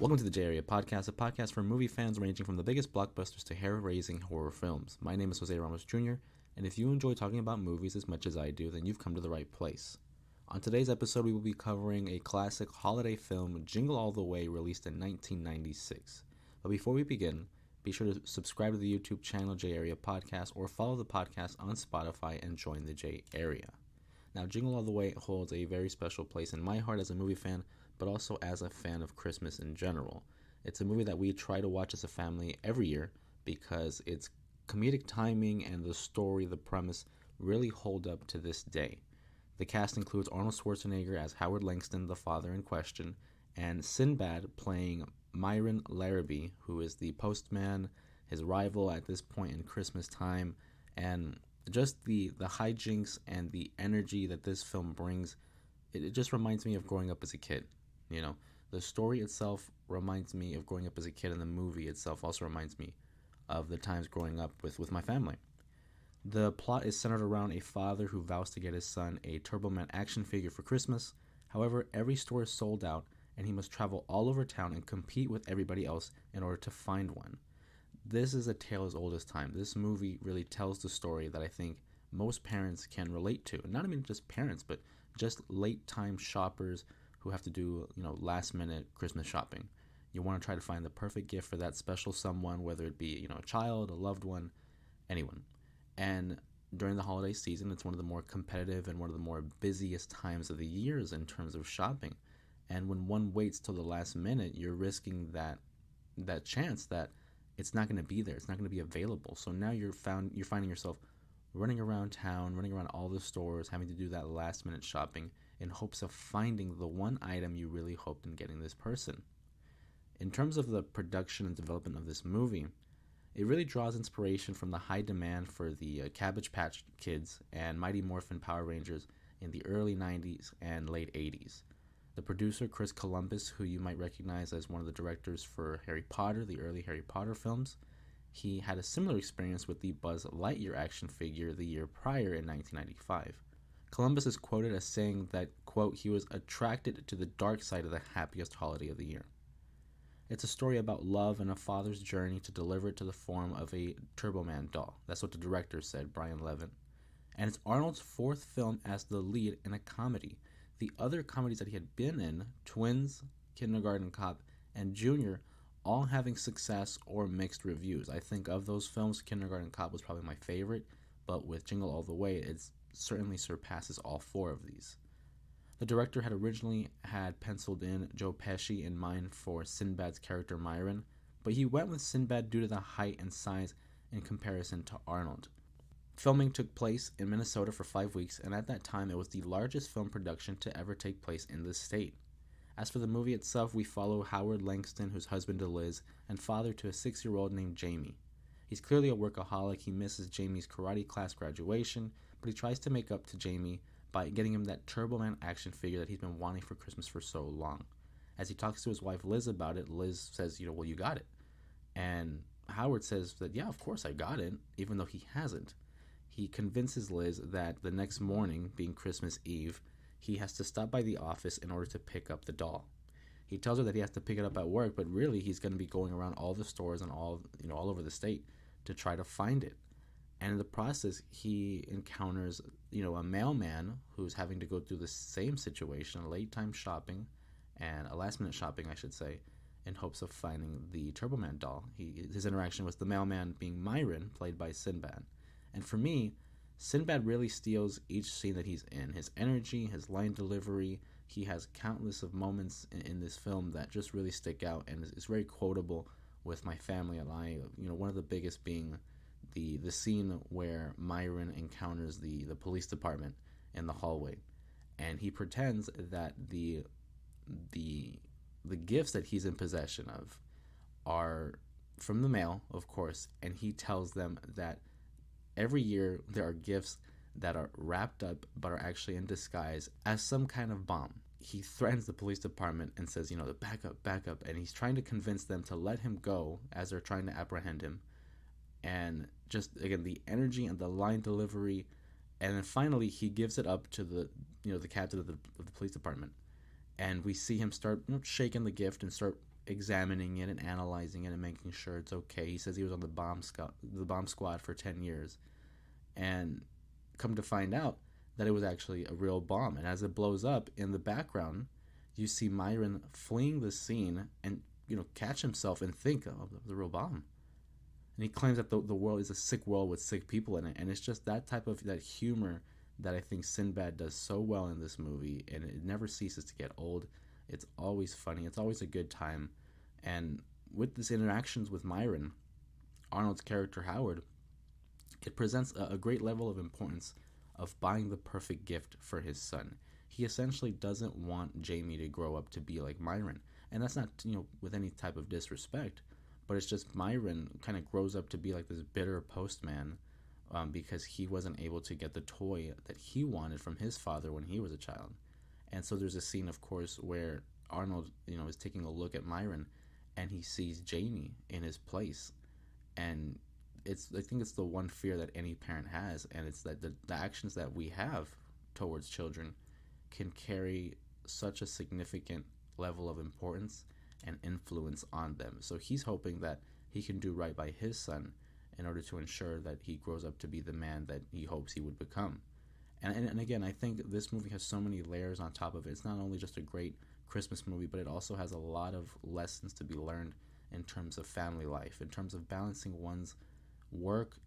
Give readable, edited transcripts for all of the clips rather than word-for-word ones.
Welcome to the J Area Podcast, a podcast for movie fans ranging from the biggest blockbusters to hair-raising horror films. My name is Jose Ramos Jr., and if you enjoy talking about movies as much as I do, then you've come to the right place. On today's episode, we will be covering a classic holiday film, Jingle All the Way, released in 1996. But before we begin, be sure to subscribe to the YouTube channel J Area Podcast or follow the podcast on Spotify and join the J Area. Now, Jingle All the Way holds a very special place in my heart as a movie fan, but also as a fan of Christmas in general. It's a movie that we try to watch as a family every year because its comedic timing and the story, the premise, really hold up to this day. The cast includes Arnold Schwarzenegger as Howard Langston, the father in question, and Sinbad playing Myron Larrabee, who is the postman, his rival at this point in Christmas time, and just the hijinks and the energy that this film brings, it just reminds me of growing up as a kid. You know, the story itself reminds me of growing up as a kid, and the movie itself also reminds me of the times growing up with my family. The plot is centered around a father who vows to get his son a Turbo Man action figure for Christmas. However, every store is sold out, and he must travel all over town and compete with everybody else in order to find one. This is a tale as old as time. This movie really tells the story that I think most parents can relate to. Not even just parents, but just late-time shoppers who have to do, last-minute Christmas shopping. You want to try to find the perfect gift for that special someone, whether it be, a child, a loved one, anyone. And during the holiday season, it's one of the more competitive and one of the more busiest times of the years in terms of shopping. And when one waits till the last minute, you're risking that chance that it's not going to be there. It's not going to be available. So now you're finding yourself running around town, running around all the stores, having to do that last-minute shopping in hopes of finding the one item you really hoped in getting this person. In terms of the production and development of this movie, it really draws inspiration from the high demand for the Cabbage Patch Kids and Mighty Morphin Power Rangers in the early 90s and late 80s. The producer, Chris Columbus, who you might recognize as one of the directors for Harry Potter, the early Harry Potter films, he had a similar experience with the Buzz Lightyear action figure the year prior in 1995. Columbus is quoted as saying that, quote, he was attracted to the dark side of the happiest holiday of the year. It's a story about love and a father's journey to deliver it to the form of a Turbo Man doll. That's what the director said, Brian Levin. And it's Arnold's fourth film as the lead in a comedy. The other comedies that he had been in, Twins, Kindergarten Cop, and Junior, all having success or mixed reviews. I think of those films, Kindergarten Cop was probably my favorite, but with Jingle All the Way, it certainly surpasses all four of these. The director had originally had penciled in Joe Pesci in mind for Sinbad's character Myron, but he went with Sinbad due to the height and size in comparison to Arnold. Filming took place in Minnesota for 5 weeks, and at that time it was the largest film production to ever take place in the state. As for the movie itself, we follow Howard Langston, who's husband to Liz, and father to a 6-year-old named Jamie. He's clearly a workaholic. He misses Jamie's karate class graduation, but he tries to make up to Jamie by getting him that Turbo Man action figure that he's been wanting for Christmas for so long. As he talks to his wife Liz about it, Liz says, well, you got it. And Howard says that, yeah, of course I got it, even though he hasn't. He convinces Liz that the next morning, being Christmas Eve, he has to stop by the office in order to pick up the doll. He tells her that he has to pick it up at work, but really he's going to be going around all the stores and all over the state to try to find it. And in the process, he encounters, a mailman who's having to go through the same situation, late-time shopping, and a last-minute shopping, I should say, in hopes of finding the Turbo Man doll. His interaction with the mailman being Myron, played by Sinbad. And for me, Sinbad really steals each scene that he's in. His energy, his line delivery, he has countless of moments in this film that just really stick out and is very quotable with my family and I. One of the biggest being the scene where Myron encounters the police department in the hallway, and he pretends that the gifts that he's in possession of are from the mail, of course, and he tells them that every year there are gifts that are wrapped up but are actually in disguise as some kind of bomb. He threatens the police department and says, back up, and he's trying to convince them to let him go as they're trying to apprehend him. And just, again, the energy and the line delivery, and then finally he gives it up to the captain of the police department. And we see him start shaking the gift and start examining it and analyzing it and making sure it's okay. He says he was on the bomb squad for 10 years, and come to find out that it was actually a real bomb. And as it blows up in the background, you see Myron fleeing the scene and catch himself and think of the real bomb. And he claims that the world is a sick world with sick people in it, and it's just that type of that humor that I think Sinbad does so well in this movie, and it never ceases to get old. It's always funny. It's always a good time. And with these interactions with Myron, Arnold's character Howard, it presents a great level of importance of buying the perfect gift for his son. He essentially doesn't want Jamie to grow up to be like Myron. And that's not, with any type of disrespect, but it's just Myron kind of grows up to be like this bitter postman because he wasn't able to get the toy that he wanted from his father when he was a child. And so there's a scene, of course, where Arnold, is taking a look at Myron, and he sees Jamie in his place. And I think it's the one fear that any parent has, and it's that the actions that we have towards children can carry such a significant level of importance and influence on them. So he's hoping that he can do right by his son in order to ensure that he grows up to be the man that he hopes he would become. And again, I think this movie has so many layers on top of it. It's not only just a great Christmas movie, but it also has a lot of lessons to be learned in terms of family life, in terms of balancing one's work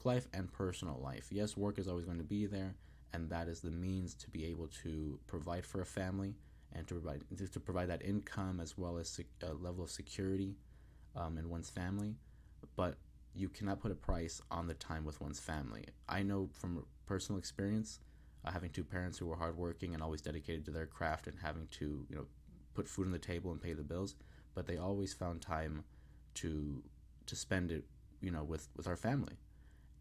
life and personal life. Yes, work is always going to be there, and that is the means to be able to provide for a family and to provide that income as well as a level of security in one's family. But you cannot put a price on the time with one's family. I know from personal experience, having two parents who were hardworking and always dedicated to their craft and having to put food on the table and pay the bills, but they always found time to spend it with our family.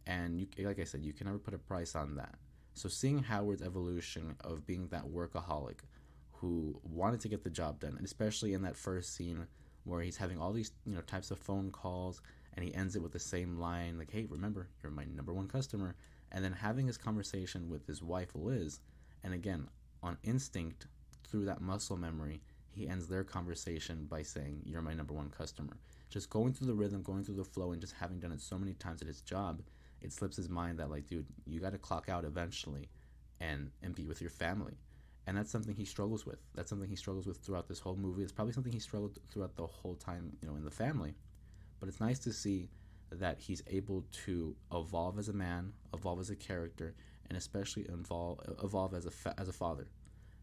And like I said, you can never put a price on that. So seeing Howard's evolution of being that workaholic who wanted to get the job done, and especially in that first scene where he's having all these types of phone calls, and he ends it with the same line like, "Hey, remember, you're my number one customer," and then having his conversation with his wife Liz, and again on instinct through that muscle memory, he ends their conversation by saying, "You're my number one customer." Just going through the rhythm, going through the flow, and just having done it so many times at his job, it slips his mind that, like, dude, you got to clock out eventually and be with your family. And that's something he struggles with. That's something he struggles with throughout this whole movie. It's probably something he struggled throughout the whole time, in the family. But it's nice to see that he's able to evolve as a man, evolve as a character, and especially evolve as a father,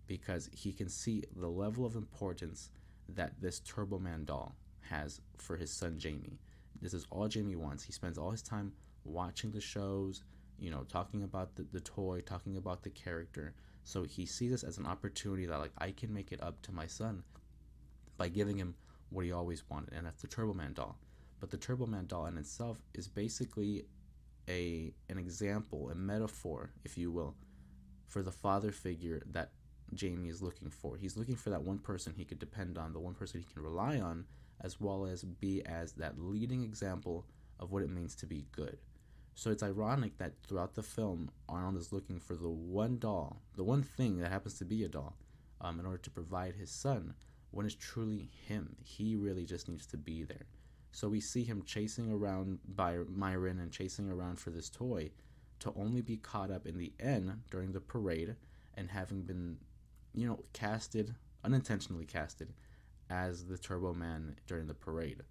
because he can see the level of importance that this Turbo Man doll has for his son Jamie. This is all Jamie wants. He spends all his time watching the shows, talking about the toy, talking about the character. So he sees this as an opportunity that, like, I can make it up to my son by giving him what he always wanted, and that's the Turbo Man doll. But the Turbo Man doll in itself is basically an example, a metaphor, if you will, for the father figure that Jamie is looking for. He's looking for that one person he could depend on, the one person he can rely on, as well as be as that leading example of what it means to be good. So it's ironic that throughout the film, Arnold is looking for the one doll, the one thing that happens to be a doll, in order to provide his son, when it's truly him. He really just needs to be there. So we see him chasing around by Myron and chasing around for this toy, to only be caught up in the end during the parade and having been, unintentionally casted as the Turbo Man during the parade.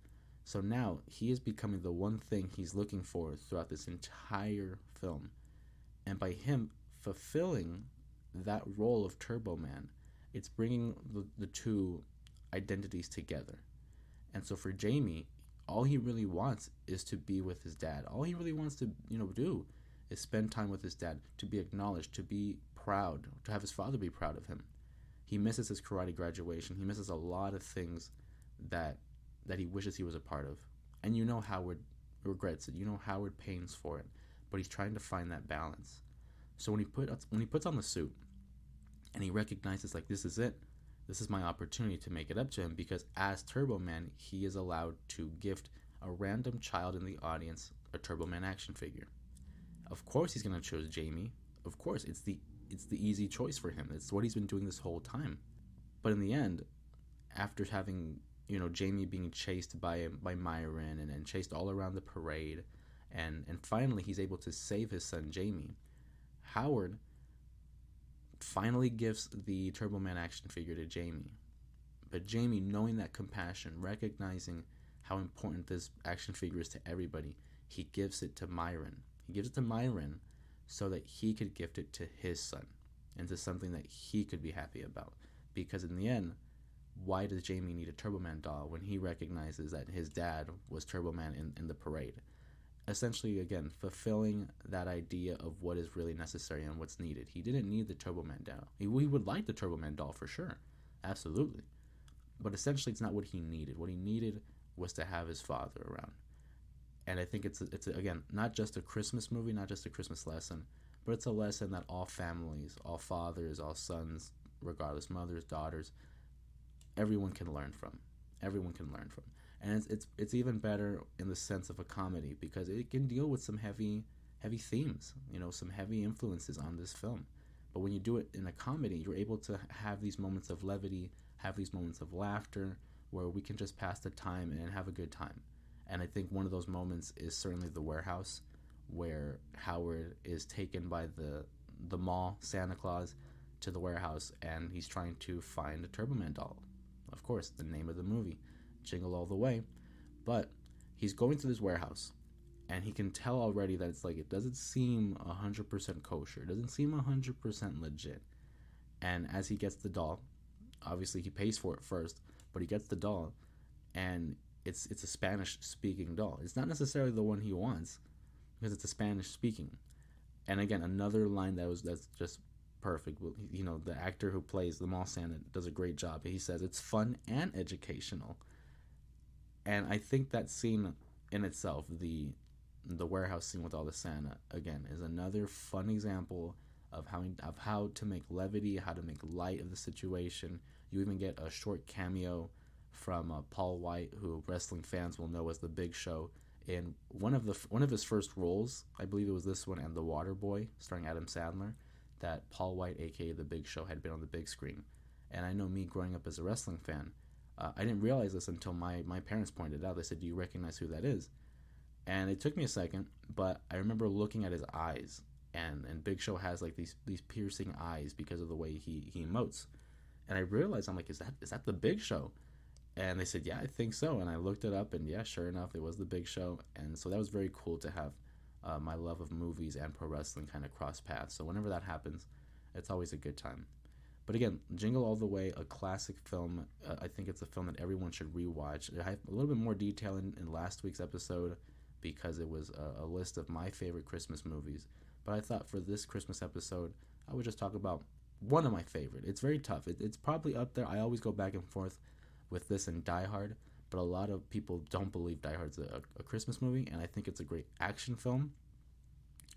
So now he is becoming the one thing he's looking for throughout this entire film. And by him fulfilling that role of Turbo Man, it's bringing the two identities together. And so for Jamie, all he really wants is to be with his dad. All he really wants to, do is spend time with his dad, to be acknowledged, to be proud, to have his father be proud of him. He misses his karate graduation. He misses a lot of things that he wishes he was a part of. And Howard regrets it. Howard pains for it. But he's trying to find that balance. So when he puts on the suit and he recognizes, like, this is it. This is my opportunity to make it up to him, because as Turbo Man, he is allowed to gift a random child in the audience a Turbo Man action figure. Of course he's going to choose Jamie. Of course, it's the easy choice for him. It's what he's been doing this whole time. But in the end, after having Jamie being chased by Myron and chased all around the parade, and finally he's able to save his son Jamie. Howard finally gives the Turbo Man action figure to Jamie. But Jamie, knowing that compassion, recognizing how important this action figure is to everybody, he gives it to Myron. He gives it to Myron so that he could gift it to his son and to something that he could be happy about. Because in the end, why does Jamie need a Turbo Man doll when he recognizes that his dad was Turbo Man in the parade? Essentially, again, fulfilling that idea of what is really necessary and what's needed. He didn't need the Turbo Man doll. He would like the Turbo Man doll for sure. Absolutely. But essentially, it's not what he needed. What he needed was to have his father around. And I think it's again, not just a Christmas movie, not just a Christmas lesson, but it's a lesson that all families, all fathers, all sons, regardless, mothers, daughters, everyone can learn from. Everyone can learn from. And it's even better in the sense of a comedy because it can deal with some heavy themes, some heavy influences on this film. But when you do it in a comedy, you're able to have these moments of levity, have these moments of laughter, where we can just pass the time and have a good time. And I think one of those moments is certainly the warehouse, where Howard is taken by the mall Santa Claus to the warehouse, and he's trying to find a Turbo Man doll. Of course, the name of the movie, Jingle All the Way. But he's going to this warehouse, and he can tell already that it's like it doesn't seem 100% kosher. It doesn't seem 100% legit. And as he gets the doll, obviously he pays for it first, but he gets the doll, and it's a Spanish-speaking doll. It's not necessarily the one he wants, because it's a Spanish-speaking. And again, another line that's just perfect. The actor who plays the mall Santa does a great job. He says it's fun and educational. And I think that scene in itself, the warehouse scene with all the Santa, again, is another fun example of how to make levity, how to make light of the situation. You even get a short cameo from Paul White, who wrestling fans will know as the Big Show, in one of his first roles. I believe it was this one and The Water Boy, starring Adam Sandler, that Paul White, aka the Big Show, had been on the big screen. And I know me growing up as a wrestling fan, I didn't realize this until my parents pointed it out. They said, "Do you recognize who that is?" And it took me a second, but I remember looking at his eyes, and Big Show has like these piercing eyes because of the way he emotes. And I realized, I'm like, is that the Big Show? And they said, yeah, I think so. And I looked it up, and yeah, sure enough, it was the Big Show. And so that was very cool to have my love of movies and pro wrestling kind of cross paths. So whenever that happens, it's always a good time. But again, Jingle All the Way, a classic film. I think it's a film that everyone should rewatch. I have a little bit more detail in last week's episode because it was a list of my favorite Christmas movies. But I thought for this Christmas episode, I would just talk about one of my favorite. It's very tough. It's probably up there. I always go back and forth with this and Die Hard, but a lot of people don't believe Die Hard's a Christmas movie, and I think it's a great action film.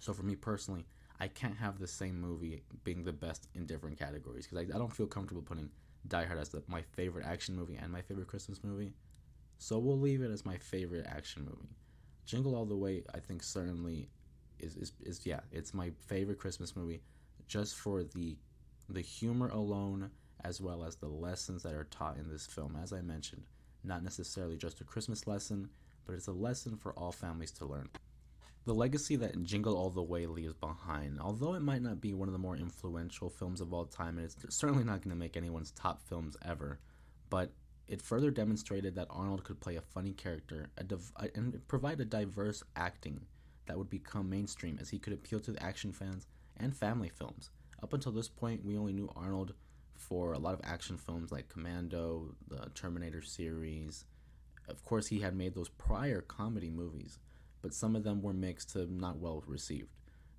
So for me personally, I can't have the same movie being the best in different categories because I don't feel comfortable putting Die Hard as my favorite action movie and my favorite Christmas movie. So we'll leave it as my favorite action movie. Jingle All the Way, I think certainly is it's my favorite Christmas movie just for the humor alone, as well as the lessons that are taught in this film. As I mentioned, not necessarily just a Christmas lesson, but it's a lesson for all families to learn. The legacy that Jingle All the Way leaves behind, although it might not be one of the more influential films of all time, and it's certainly not going to make anyone's top films ever, but it further demonstrated that Arnold could play a funny character and provide a diverse acting that would become mainstream, as he could appeal to the action fans and family films. Up until this point, we only knew Arnold for a lot of action films like Commando, the Terminator series. Of course, he had made those prior comedy movies, but some of them were mixed to not well received.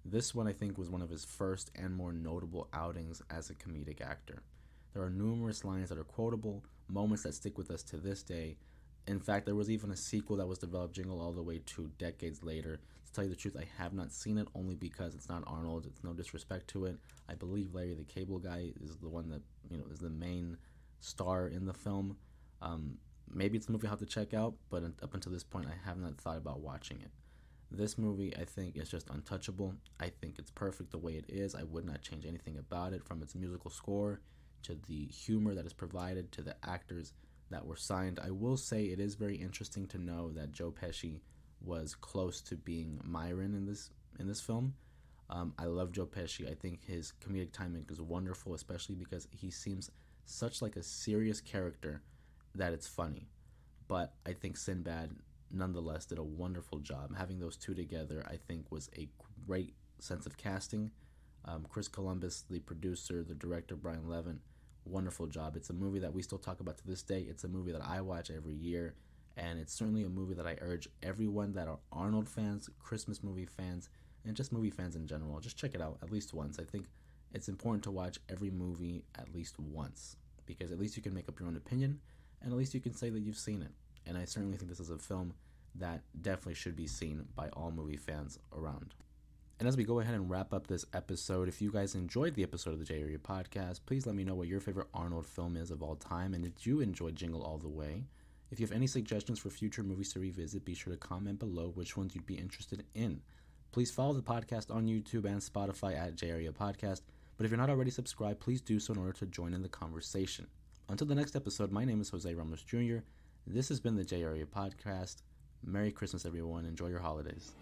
This one, I think, was one of his first and more notable outings as a comedic actor. There are numerous lines that are quotable, moments that stick with us to this day. In fact, there was even a sequel that was developed, Jingle All the Way 2, decades later. To tell you the truth, I have not seen it, only because it's not Arnold. It's no disrespect to it. I believe Larry the Cable Guy is the one that is the main star in the film. Maybe it's a movie I'll have to check out, but up until this point, I have not thought about watching it. This movie, I think, is just untouchable. I think it's perfect the way it is. I would not change anything about it, from its musical score to the humor that is provided to the actors. that were signed. I will say it is very interesting to know that Joe Pesci was close to being Myron in this film. I love Joe Pesci. I think his comedic timing is wonderful, especially because he seems such like a serious character that it's funny. But I think Sinbad nonetheless did a wonderful job. Having those two together, I think, was a great sense of casting. Chris Columbus, the producer, the director, Brian Levin, wonderful job. It's a movie that we still talk about to this day. It's a movie that I watch every year, and it's certainly a movie that I urge everyone that are Arnold fans, Christmas movie fans, and just movie fans in general, just check it out at least once. I think it's important to watch every movie at least once, because at least you can make up your own opinion, and at least you can say that you've seen it. And I certainly think this is a film that definitely should be seen by all movie fans around. And as we go ahead and wrap up this episode, if you guys enjoyed the episode of the J Area Podcast, please let me know what your favorite Arnold film is of all time, and did you enjoy Jingle All the Way? If you have any suggestions for future movies to revisit, be sure to comment below which ones you'd be interested in. Please follow the podcast on YouTube and Spotify at J Area Podcast, but if you're not already subscribed, please do so in order to join in the conversation. Until the next episode, my name is Jose Ramos Jr. This has been the J Area Podcast. Merry Christmas, everyone. Enjoy your holidays.